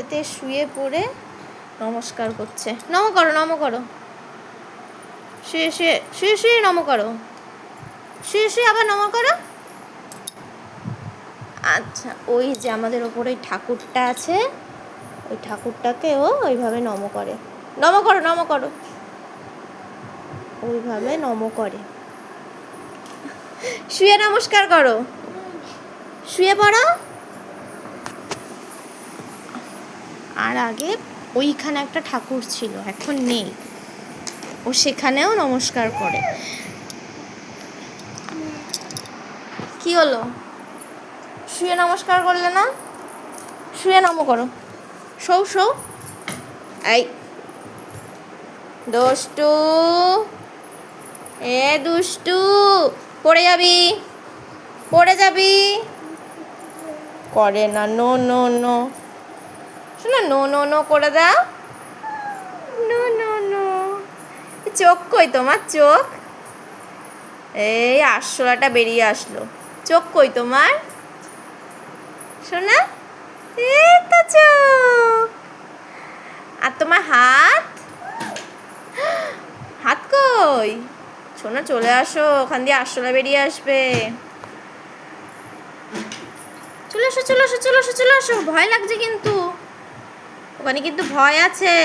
এতে শুয়ে পড়ে নমস্কার করছে। নম করো, নম করো। শুয়ে শুয়ে শুয়ে শুয়ে নম করো। শুয়ে শুয়ে আবার নম করো। আচ্ছা, ওই যে আমাদের ওপরে ঠাকুরটা আছে, ওই ঠাকুরটাকেও ওইভাবে নম করে। নম করো, নম করো। ওইভাবে নম করে। শুয়ে নমস্কার করো। শুয়ে পড়ো। আর আগে ওইখানে একটা ঠাকুর ছিল, এখন নেই, ও সেখানেও নমস্কার করে। কি হলো? শুয়ে নমস্কার করলে না? শুয়ে নম করো। শৌ শৌ। এই দুষ্টু, এ দুষ্টু, পড়ে যাবি, পড়ে যাবি। করে না, নো নো নো। শোনো, নো নো নো করে দাও। No no no. চোখ কই তোমার? চোখ এই আরশোলাটা বেরিয়ে আসলো। চোখ কই তোমার? শোনা, এই তো চোখ। আর তোমার হাত? হাত কই? শোনা, চলে আসো, ওখান দিয়ে আরশোলা বেরিয়ে আসবে। চলে আসো, চলে আসো, চলে আসো, চলে আসো। ভয় লাগছে কিন্তু, ওখানে কিন্তু ভয় আছে।